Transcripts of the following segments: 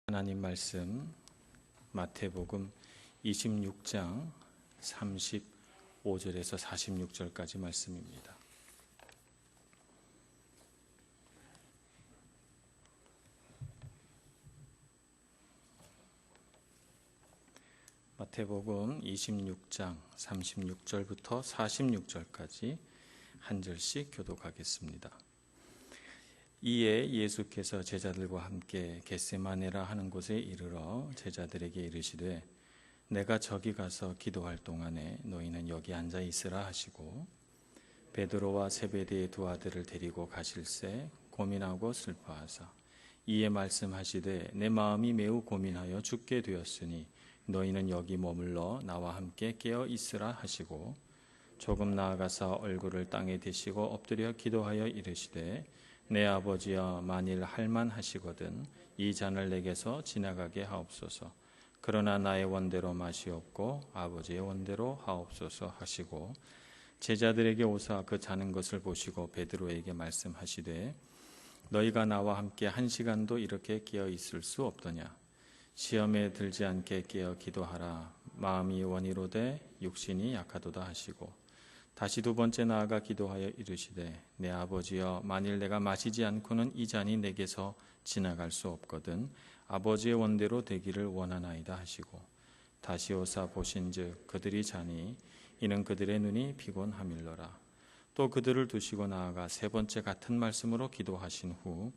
하나님 말씀 마태복음 26장 35절에서 46절까지 말씀입니다. 마태복음 26장 36절부터 46절까지 한 절씩 교독하겠습니다. 이에 예수께서 제자들과 함께 겟세마네라 하는 곳에 이르러 제자들에게 이르시되 내가 저기 가서 기도할 동안에 너희는 여기 앉아 있으라 하시고 베드로와 세베대의 두 아들을 데리고 가실새 고민하고 슬퍼하사 이에 말씀하시되 내 마음이 매우 고민하여 죽게 되었으니 너희는 여기 머물러 나와 함께 깨어 있으라 하시고 조금 나아가서 얼굴을 땅에 대시고 엎드려 기도하여 이르시되 내 아버지여 만일 할만하시거든 이 잔을 내게서 지나가게 하옵소서. 그러나 나의 원대로 마시옵고 아버지의 원대로 하옵소서 하시고 제자들에게 오사 그 자는 것을 보시고 베드로에게 말씀하시되 너희가 나와 함께 1시간도 이렇게 깨어 있을 수 없더냐. 시험에 들지 않게 깨어 기도하라. 마음이 원이로되 육신이 약하도다 하시고 다시 두 번째 나아가 기도하여 이르시되 내 아버지여 만일 내가 마시지 않고는 이 잔이 내게서 지나갈 수 없거든 아버지의 원대로 되기를 원하나이다 하시고 다시 오사 보신즉 그들이 자니 이는 그들의 눈이 피곤함일러라. 또 그들을 두시고 나아가 세 번째 같은 말씀으로 기도하신 후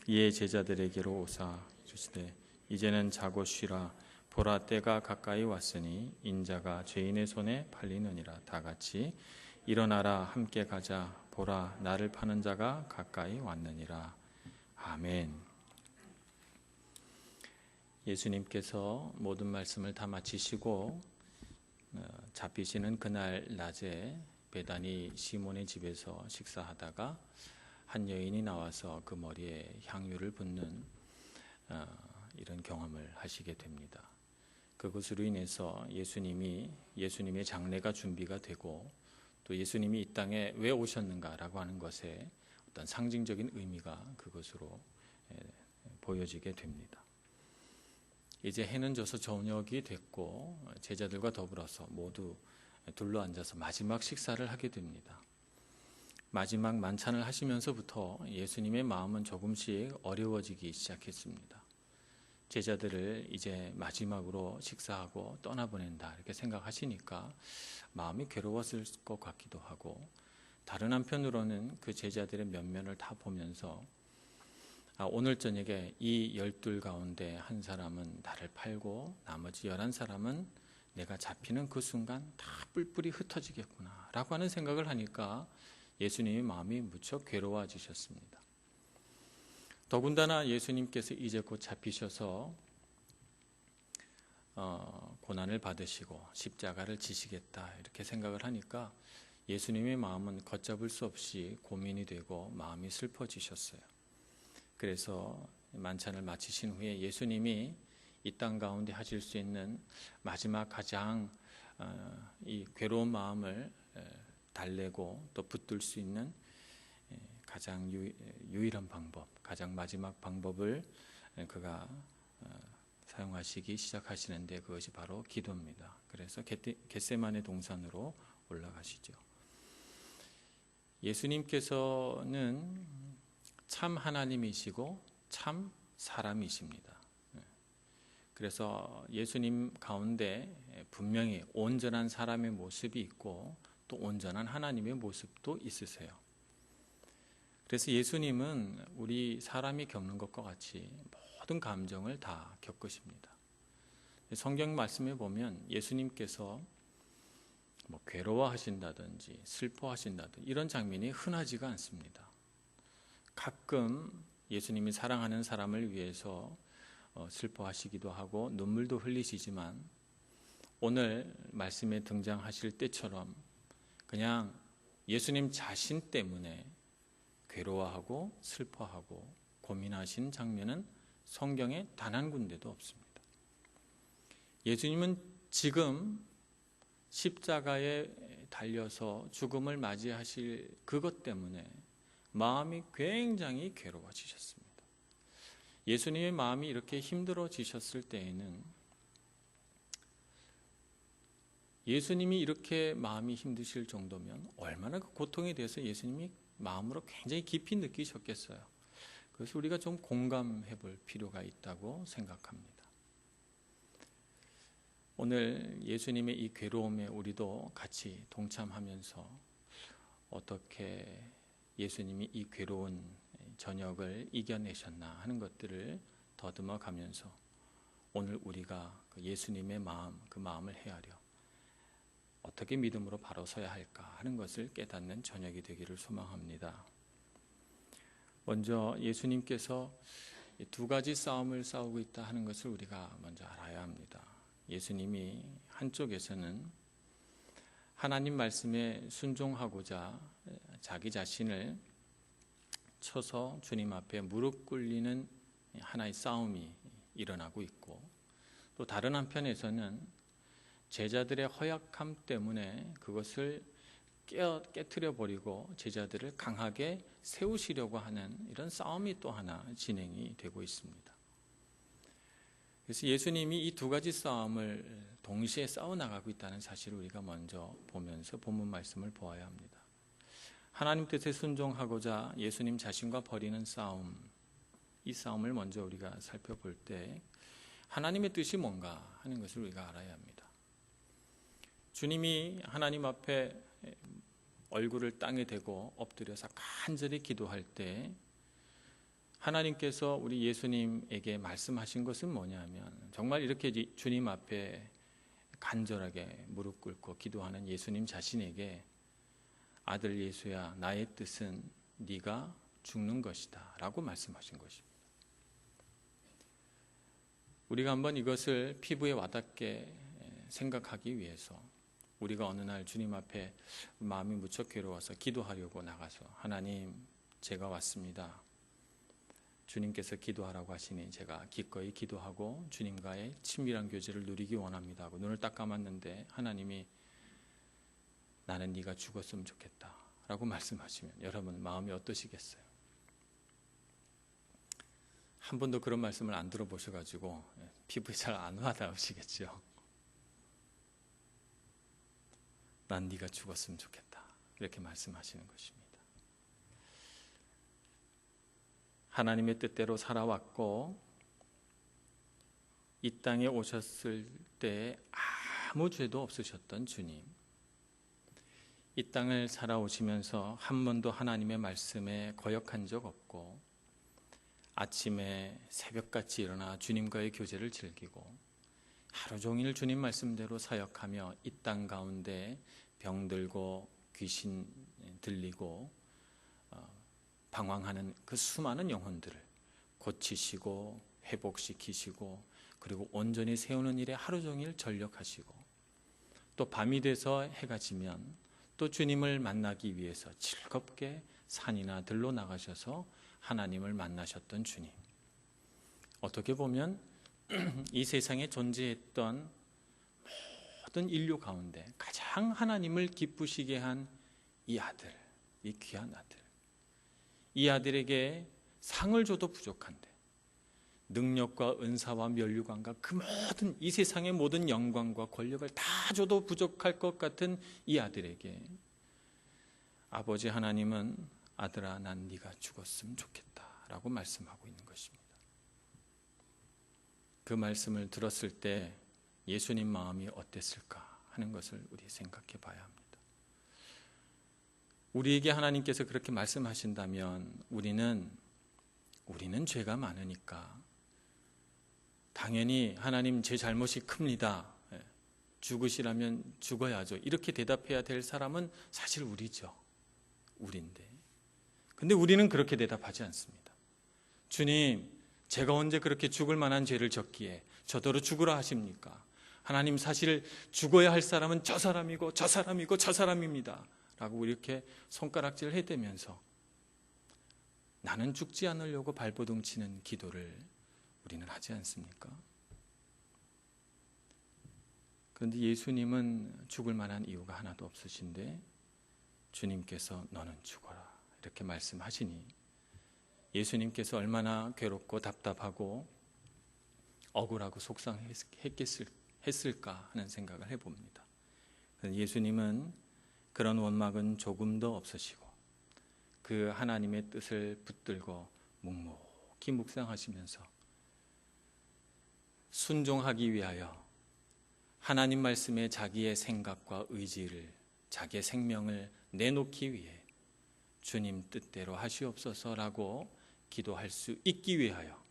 이에 제자들에게로 오사 이르시되 이제는 자고 쉬라. 보라 때가 가까이 왔으니 인자가 죄인의 손에 팔리느니라. 다 같이 일어나라 함께 가자. 보라 나를 파는 자가 가까이 왔느니라. 아멘. 예수님께서 모든 말씀을 다 마치시고 잡히시는 그날 낮에 베다니 시몬의 집에서 식사하다가 한 여인이 나와서 그 머리에 향유를 붓는 이런 경험을 하시게 됩니다. 그것으로 인해서 예수님의 장례가 준비가 되고 또 예수님이 이 땅에 왜 오셨는가라고 하는 것에 어떤 상징적인 의미가 그것으로 보여지게 됩니다. 이제 해는 져서 저녁이 됐고 제자들과 더불어서 모두 둘러 앉아서 마지막 식사를 하게 됩니다. 마지막 만찬을 하시면서부터 예수님의 마음은 조금씩 어려워지기 시작했습니다. 제자들을 이제 마지막으로 식사하고 떠나보낸다 이렇게 생각하시니까 마음이 괴로웠을 것 같기도 하고 다른 한편으로는 그 제자들의 면면을 다 보면서 오늘 저녁에 이 12 가운데 한 사람은 나를 팔고 나머지 11사람은 내가 잡히는 그 순간 다 뿔뿔이 흩어지겠구나 라고 하는 생각을 하니까 예수님의 마음이 무척 괴로워지셨습니다. 더군다나 예수님께서 이제 곧 잡히셔서 고난을 받으시고 십자가를 지시겠다 이렇게 생각을 하니까 예수님의 마음은 걷잡을 수 없이 고민이 되고 마음이 슬퍼지셨어요. 그래서 만찬을 마치신 후에 예수님이 이 땅 가운데 하실 수 있는 마지막 가장 이 괴로운 마음을 달래고 또 붙들 수 있는 가장 유일한 방법, 가장 마지막 방법을 그가 사용하시기 시작하시는데 그것이 바로 기도입니다. 그래서 겟세마네 동산으로 올라가시죠. 예수님께서는 참 하나님이시고 참 사람이십니다. 그래서 예수님 가운데 분명히 온전한 사람의 모습이 있고 또 온전한 하나님의 모습도 있으세요. 그래서 예수님은 우리 사람이 겪는 것과 같이 모든 감정을 다 겪으십니다. 성경 말씀에 보면 예수님께서 괴로워하신다든지 슬퍼하신다든지 이런 장면이 흔하지가 않습니다. 가끔 예수님이 사랑하는 사람을 위해서 슬퍼하시기도 하고 눈물도 흘리시지만 오늘 말씀에 등장하실 때처럼 그냥 예수님 자신 때문에 괴로워하고 슬퍼하고 고민하신 장면은 성경에 단 한 군데도 없습니다. 예수님은 지금 십자가에 달려서 죽음을 맞이하실 그것 때문에 마음이 굉장히 괴로워지셨습니다. 예수님의 마음이 이렇게 힘들어지셨을 때에는 예수님이 이렇게 마음이 힘드실 정도면 얼마나 그 고통에 대해서 예수님이 마음으로 굉장히 깊이 느끼셨겠어요. 그래서 우리가 좀 공감해 볼 필요가 있다고 생각합니다. 오늘 예수님의 이 괴로움에 우리도 같이 동참하면서 어떻게 예수님이 이 괴로운 저녁을 이겨내셨나 하는 것들을 더듬어 가면서 오늘 우리가 그 예수님의 마음, 그 마음을 헤아려 어떻게 믿음으로 바로 서야 할까 하는 것을 깨닫는 저녁이 되기를 소망합니다. 먼저 예수님께서 두 가지 싸움을 싸우고 있다 하는 것을 우리가 먼저 알아야 합니다. 예수님이 한쪽에서는 하나님 말씀에 순종하고자 자기 자신을 쳐서 주님 앞에 무릎 꿇리는 하나의 싸움이 일어나고 있고, 또 다른 한편에서는 제자들의 허약함 때문에 그것을 깨트려 버리고 제자들을 강하게 세우시려고 하는 이런 싸움이 또 하나 진행이 되고 있습니다. 그래서 예수님이 이 두 가지 싸움을 동시에 싸워나가고 있다는 사실을 우리가 먼저 보면서 본문 말씀을 보아야 합니다. 하나님 뜻에 순종하고자 예수님 자신과 벌이는 싸움, 이 싸움을 먼저 우리가 살펴볼 때 하나님의 뜻이 뭔가 하는 것을 우리가 알아야 합니다. 주님이 하나님 앞에 얼굴을 땅에 대고 엎드려서 간절히 기도할 때 하나님께서 우리 예수님에게 말씀하신 것은 뭐냐면, 정말 이렇게 주님 앞에 간절하게 무릎 꿇고 기도하는 예수님 자신에게 아들 예수야, 나의 뜻은 네가 죽는 것이다 라고 말씀하신 것입니다. 우리가 한번 이것을 피부에 와닿게 생각하기 위해서 우리가 어느 날 주님 앞에 마음이 무척 괴로워서 기도하려고 나가서 하나님, 제가 왔습니다. 주님께서 기도하라고 하시니 제가 기꺼이 기도하고 주님과의 친밀한 교제를 누리기 원합니다 하고 눈을 딱 감았는데 하나님이 나는 네가 죽었으면 좋겠다 라고 말씀하시면 여러분 마음이 어떠시겠어요? 한 번도 그런 말씀을 안 들어보셔가지고 피부에 잘 안 와닿으시겠죠. 난 네가 죽었으면 좋겠다 이렇게 말씀하시는 것입니다. 하나님의 뜻대로 살아왔고 이 땅에 오셨을 때 아무 죄도 없으셨던 주님, 이 땅을 살아오시면서 한 번도 하나님의 말씀에 거역한 적 없고 아침에 새벽같이 일어나 주님과의 교제를 즐기고 하루 종일 주님 말씀대로 사역하며 이 땅 가운데 병들고 귀신 들리고 방황하는 그 수많은 영혼들을 고치시고 회복시키시고 그리고 온전히 세우는 일에 하루 종일 전력하시고 또 밤이 돼서 해가 지면 또 주님을 만나기 위해서 즐겁게 산이나 들로 나가셔서 하나님을 만나셨던 주님, 어떻게 보면 이 세상에 존재했던 모든 인류 가운데 가장 하나님을 기쁘시게 한 이 아들, 이 귀한 아들, 이 아들에게 상을 줘도 부족한데 능력과 은사와 면류관과 그 모든 이 세상의 모든 영광과 권력을 다 줘도 부족할 것 같은 이 아들에게 아버지 하나님은 아들아, 난 네가 죽었으면 좋겠다 라고 말씀하고 있는 것입니다. 그 말씀을 들었을 때 예수님 마음이 어땠을까 하는 것을 우리 생각해 봐야 합니다. 우리에게 하나님께서 그렇게 말씀하신다면 우리는 죄가 많으니까 당연히 하나님 제 잘못이 큽니다. 죽으시라면 죽어야죠. 이렇게 대답해야 될 사람은 사실 우리죠. 우리인데. 근데 우리는 그렇게 대답하지 않습니다. 주님, 제가 언제 그렇게 죽을 만한 죄를 졌기에 저더러 죽으라 하십니까? 하나님, 사실 죽어야 할 사람은 저 사람이고 저 사람이고 저 사람입니다 라고 이렇게 손가락질을 해대면서 나는 죽지 않으려고 발버둥 치는 기도를 우리는 하지 않습니까? 그런데 예수님은 죽을 만한 이유가 하나도 없으신데 주님께서 너는 죽어라 이렇게 말씀하시니 예수님께서 얼마나 괴롭고 답답하고 억울하고 속상했을까 하는 생각을 해봅니다. 예수님은 그런 원망은 조금도 없으시고 그 하나님의 뜻을 붙들고 묵묵히 묵상하시면서 순종하기 위하여 하나님 말씀에 자기의 생각과 의지를, 자기의 생명을 내놓기 위해 주님 뜻대로 하시옵소서라고 기도할 수 있기 위하여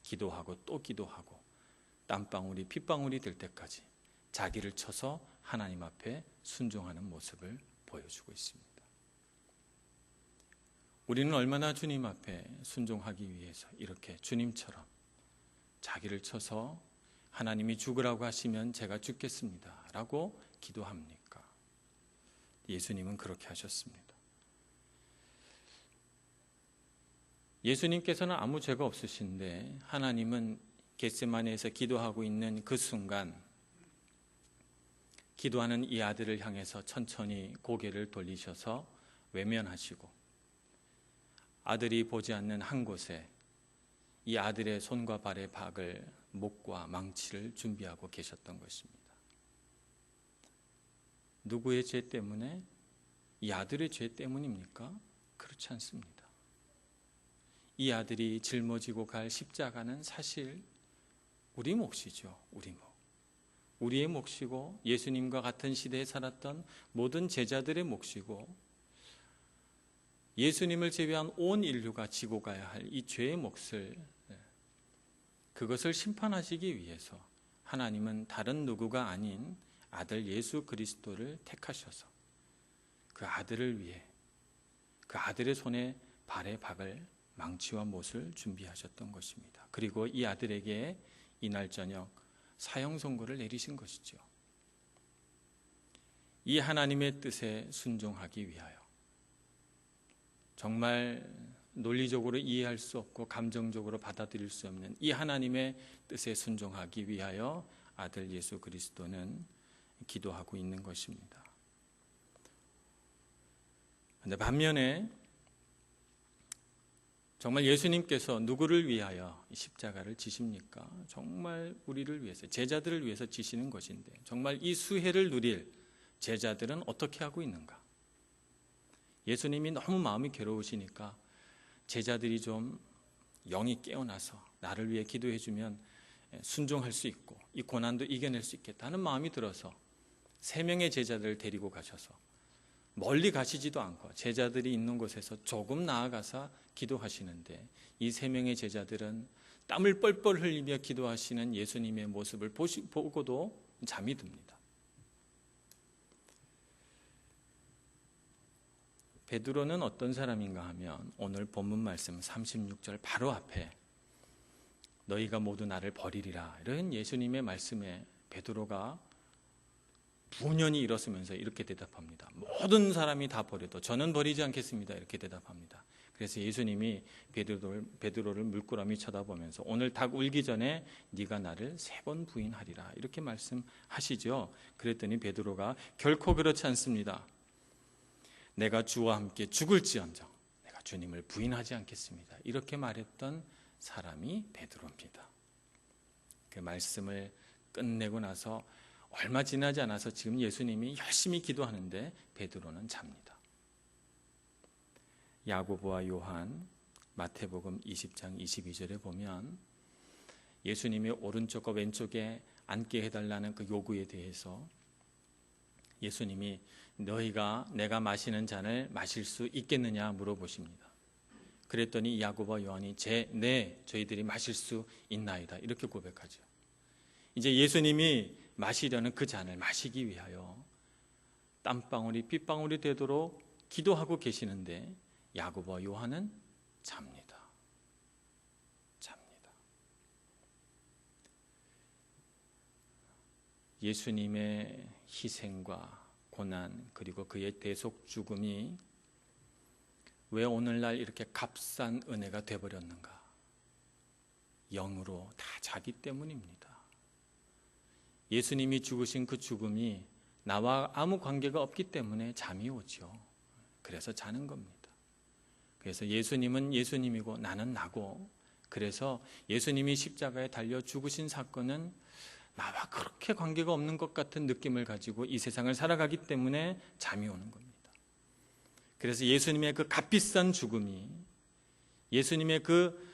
기도하고 또 기도하고 땀방울이 핏방울이 될 때까지 자기를 쳐서 하나님 앞에 순종하는 모습을 보여주고 있습니다. 우리는 얼마나 주님 앞에 순종하기 위해서 이렇게 주님처럼 자기를 쳐서 하나님이 죽으라고 하시면 제가 죽겠습니다 라고 기도합니까? 예수님은 그렇게 하셨습니다. 예수님께서는 아무 죄가 없으신데 하나님은 겟세마네에서 기도하고 있는 그 순간 기도하는 이 아들을 향해서 천천히 고개를 돌리셔서 외면하시고 아들이 보지 않는 한 곳에 이 아들의 손과 발에 박을 목과 망치를 준비하고 계셨던 것입니다. 누구의 죄 때문에? 이 아들의 죄 때문입니까? 그렇지 않습니다. 이 아들이 짊어지고 갈 십자가는 사실 우리 몫이죠. 우리 몫. 우리의 몫이고 예수님과 같은 시대에 살았던 모든 제자들의 몫이고 예수님을 제외한 온 인류가 지고 가야 할 이 죄의 몫을 그것을 심판하시기 위해서 하나님은 다른 누구가 아닌 아들 예수 그리스도를 택하셔서 그 아들을 위해 그 아들의 손에 발에 박을 망치와 못을 준비하셨던 것입니다. 그리고 이 아들에게 이날 저녁 사형 선고를 내리신 것이죠. 이 하나님의 뜻에 순종하기 위하여 정말 논리적으로 이해할 수 없고 감정적으로 받아들일 수 없는 이 하나님의 뜻에 순종하기 위하여 아들 예수 그리스도는 기도하고 있는 것입니다. 그런데 반면에 정말 예수님께서 누구를 위하여 십자가를 지십니까? 정말 우리를 위해서, 제자들을 위해서 지시는 것인데 정말 이 수혜를 누릴 제자들은 어떻게 하고 있는가? 예수님이 너무 마음이 괴로우시니까 제자들이 좀 영이 깨어나서 나를 위해 기도해 주면 순종할 수 있고 이 고난도 이겨낼 수 있겠다는 마음이 들어서 3명의 제자들을 데리고 가셔서 멀리 가시지도 않고 제자들이 있는 곳에서 조금 나아가서 기도하시는데 이 3명의 제자들은 땀을 뻘뻘 흘리며 기도하시는 예수님의 모습을 보고도 잠이 듭니다. 베드로는 어떤 사람인가 하면 오늘 본문 말씀 36절 바로 앞에 너희가 모두 나를 버리리라 이런 예수님의 말씀에 베드로가 분연히 일어서면서 이렇게 대답합니다. 모든 사람이 다 버려도 저는 버리지 않겠습니다. 이렇게 대답합니다. 그래서 예수님이 베드로를 물끄러미 쳐다보면서 오늘 닭 울기 전에 네가 나를 3번 부인하리라 이렇게 말씀하시죠. 그랬더니 베드로가 결코 그렇지 않습니다. 내가 주와 함께 죽을지언정 내가 주님을 부인하지 않겠습니다. 이렇게 말했던 사람이 베드로입니다. 그 말씀을 끝내고 나서 얼마 지나지 않아서 지금 예수님이 열심히 기도하는데 베드로는 잡니다. 야고보와 요한 마태복음 20장 22절에 보면 예수님이 오른쪽과 왼쪽에 앉게 해달라는 그 요구에 대해서 예수님이 너희가 내가 마시는 잔을 마실 수 있겠느냐 물어보십니다. 그랬더니 야고보와 요한이 저희들이 마실 수 있나이다 이렇게 고백하죠. 이제 예수님이 마시려는 그 잔을 마시기 위하여 땀방울이 핏방울이 되도록 기도하고 계시는데 야고보와 요한은 잡니다. 예수님의 희생과 고난 그리고 그의 대속 죽음이 왜 오늘날 이렇게 값싼 은혜가 되어버렸는가? 영으로 다 자기 때문입니다. 예수님이 죽으신 그 죽음이 나와 아무 관계가 없기 때문에 잠이 오죠. 그래서 자는 겁니다. 그래서 예수님은 예수님이고 나는 나고, 그래서 예수님이 십자가에 달려 죽으신 사건은 나와 그렇게 관계가 없는 것 같은 느낌을 가지고 이 세상을 살아가기 때문에 잠이 오는 겁니다. 그래서 예수님의 그 값비싼 죽음이, 예수님의 그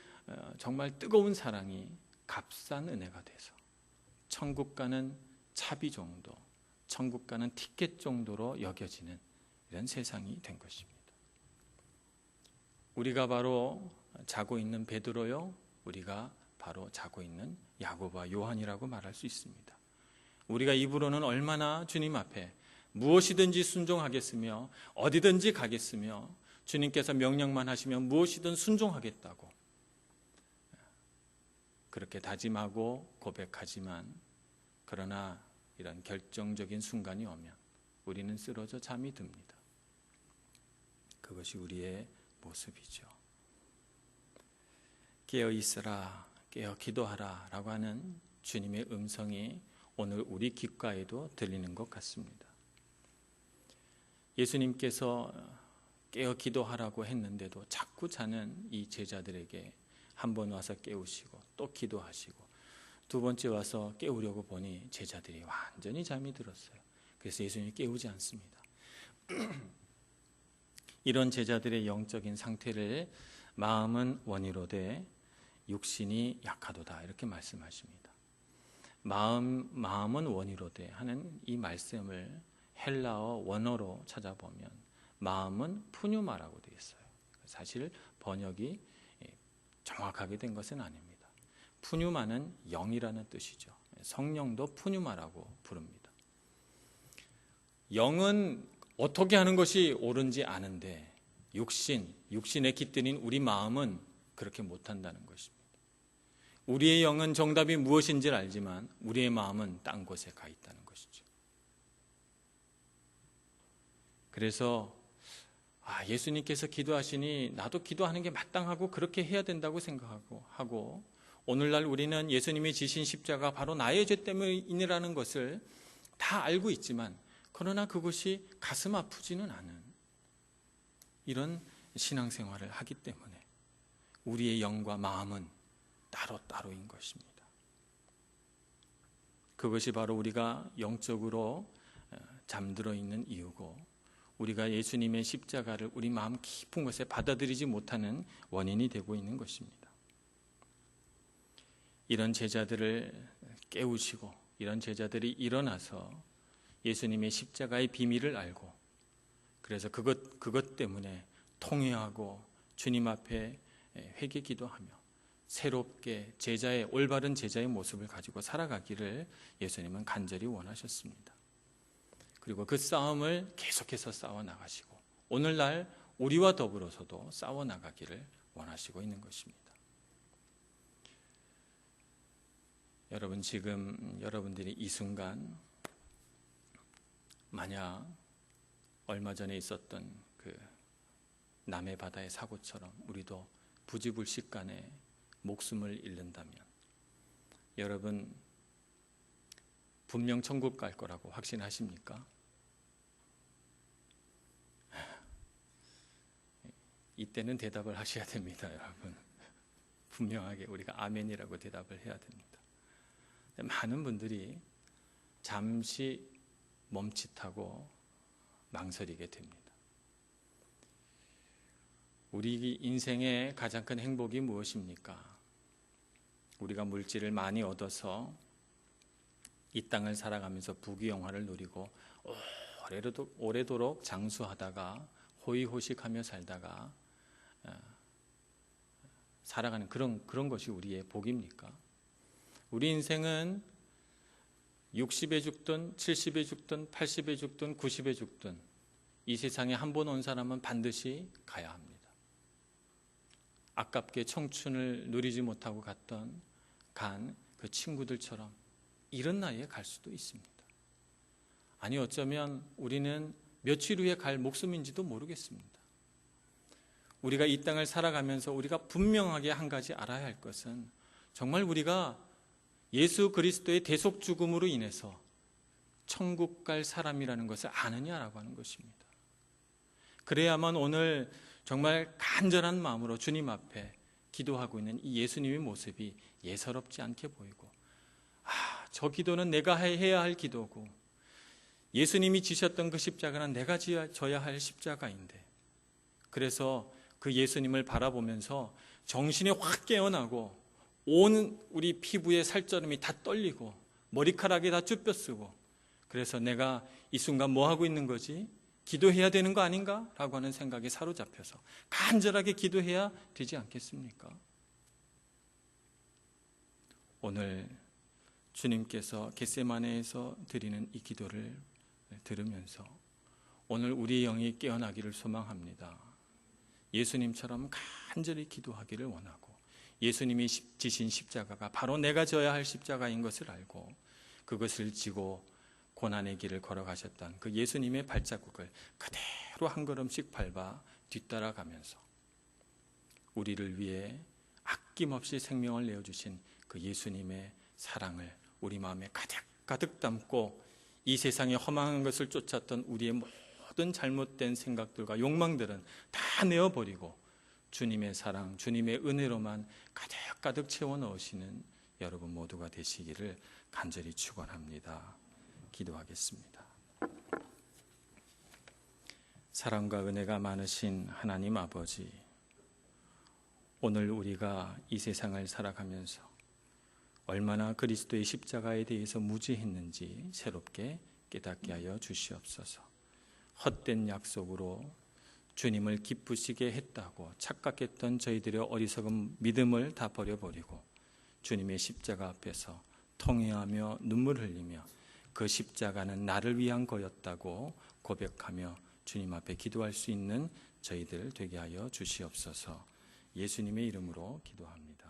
정말 뜨거운 사랑이 값싼 은혜가 돼서 천국 가는 차비 정도, 천국 가는 티켓 정도로 여겨지는 이런 세상이 된 것입니다. 우리가 바로 자고 있는 베드로요, 우리가 바로 자고 있는 야고보와 요한이라고 말할 수 있습니다. 우리가 입으로는 얼마나 주님 앞에 무엇이든지 순종하겠으며 어디든지 가겠으며 주님께서 명령만 하시면 무엇이든 순종하겠다고 그렇게 다짐하고 고백하지만, 그러나 이런 결정적인 순간이 오면 우리는 쓰러져 잠이 듭니다. 그것이 우리의 모습이죠. 깨어 있으라, 깨어 기도하라 라고 하는 주님의 음성이 오늘 우리 귓가에도 들리는 것 같습니다. 예수님께서 깨어 기도하라고 했는데도 자꾸 자는 이 제자들에게 한 번 와서 깨우시고 또 기도하시고 두 번째 와서 깨우려고 보니 제자들이 완전히 잠이 들었어요. 그래서 예수님이 깨우지 않습니다. 이런 제자들의 영적인 상태를 마음은 원이로되 육신이 약하도다 이렇게 말씀하십니다. 마음은 원이로되 하는 이 말씀을 헬라어 원어로 찾아보면 마음은 푸뉴마라고 되어 있어요. 사실 번역이 정확하게 된 것은 아닙니다. 푸뉴마는 영이라는 뜻이죠. 성령도 푸뉴마라고 부릅니다. 영은 어떻게 하는 것이 옳은지 아는데 육신의 깃들인 우리 마음은 그렇게 못한다는 것입니다. 우리의 영은 정답이 무엇인지를 알지만 우리의 마음은 딴 곳에 가 있다는 것이죠. 그래서 예수님께서 기도하시니 나도 기도하는 게 마땅하고 그렇게 해야 된다고 생각하고 오늘날 우리는 예수님이 지신 십자가 바로 나의 죄 때문이라는 것을 다 알고 있지만 그러나 그것이 가슴 아프지는 않은 이런 신앙생활을 하기 때문에 우리의 영과 마음은 따로따로인 것입니다. 그것이 바로 우리가 영적으로 잠들어 있는 이유고 우리가 예수님의 십자가를 우리 마음 깊은 곳에 받아들이지 못하는 원인이 되고 있는 것입니다. 이런 제자들을 깨우시고 이런 제자들이 일어나서 예수님의 십자가의 비밀을 알고 그래서 그것 때문에 통회하고 주님 앞에 회개 기도하며 새롭게 올바른 제자의 모습을 가지고 살아가기를 예수님은 간절히 원하셨습니다. 그리고 그 싸움을 계속해서 싸워나가시고 오늘날 우리와 더불어서도 싸워나가기를 원하시고 있는 것입니다. 여러분, 지금 여러분들이 이 순간 만약 얼마 전에 있었던 그 남해 바다의 사고처럼 우리도 부지불식간에 목숨을 잃는다면 여러분 분명 천국 갈 거라고 확신하십니까? 이때는 대답을 하셔야 됩니다, 여러분. 분명하게 우리가 아멘이라고 대답을 해야 됩니다. 많은 분들이 잠시 멈칫하고 망설이게 됩니다. 우리 인생의 가장 큰 행복이 무엇입니까? 우리가 물질을 많이 얻어서 이 땅을 살아가면서 부귀영화를 누리고 오래도록 장수하다가 호의호식하며 살다가 살아가는 그런 것이 우리의 복입니까? 우리 인생은 60에 죽든 70에 죽든 80에 죽든 90에 죽든 이 세상에 한 번 온 사람은 반드시 가야 합니다. 아깝게 청춘을 누리지 못하고 간 그 친구들처럼 이런 나이에 갈 수도 있습니다. 아니 어쩌면 우리는 며칠 후에 갈 목숨인지도 모르겠습니다. 우리가 이 땅을 살아가면서 우리가 분명하게 한 가지 알아야 할 것은 정말 우리가 예수 그리스도의 대속 죽음으로 인해서 천국 갈 사람이라는 것을 아느냐라고 하는 것입니다. 그래야만 오늘 정말 간절한 마음으로 주님 앞에 기도하고 있는 이 예수님의 모습이 예사롭지 않게 보이고, 저 기도는 내가 해야 할 기도고, 예수님이 지셨던 그 십자가는 내가 져야 할 십자가인데, 그래서 그 예수님을 바라보면서 정신이 확 깨어나고 온 우리 피부의 살점이 다 떨리고 머리카락이 다 쭈뼛쓰고, 그래서 내가 이 순간 뭐 하고 있는 거지? 기도해야 되는 거 아닌가? 라고 하는 생각에 사로잡혀서 간절하게 기도해야 되지 않겠습니까? 오늘 주님께서 겟세마네에서 드리는 이 기도를 들으면서 오늘 우리의 영이 깨어나기를 소망합니다. 예수님처럼 간절히 기도하기를 원하고, 예수님이 지신 십자가가 바로 내가 져야 할 십자가인 것을 알고 그것을 지고 고난의 길을 걸어가셨던 그 예수님의 발자국을 그대로 한 걸음씩 밟아 뒤따라가면서 우리를 위해 아낌없이 생명을 내어주신 그 예수님의 사랑을 우리 마음에 가득 담고, 이 세상에 허망한 것을 쫓았던 우리의 모든 잘못된 생각들과 욕망들은 다 내어버리고 주님의 사랑, 주님의 은혜로만 가득 채워 넣으시는 여러분 모두가 되시기를 간절히 축원합니다. 기도하겠습니다. 사랑과 은혜가 많으신 하나님 아버지, 오늘 우리가 이 세상을 살아가면서 얼마나 그리스도의 십자가에 대해서 무지했는지 새롭게 깨닫게 하여 주시옵소서. 헛된 약속으로 주님을 기쁘시게 했다고 착각했던 저희들의 어리석은 믿음을 다 버려버리고 주님의 십자가 앞에서 통회하며 눈물 흘리며 그 십자가는 나를 위한 거였다고 고백하며 주님 앞에 기도할 수 있는 저희들 되게 하여 주시옵소서. 예수님의 이름으로 기도합니다.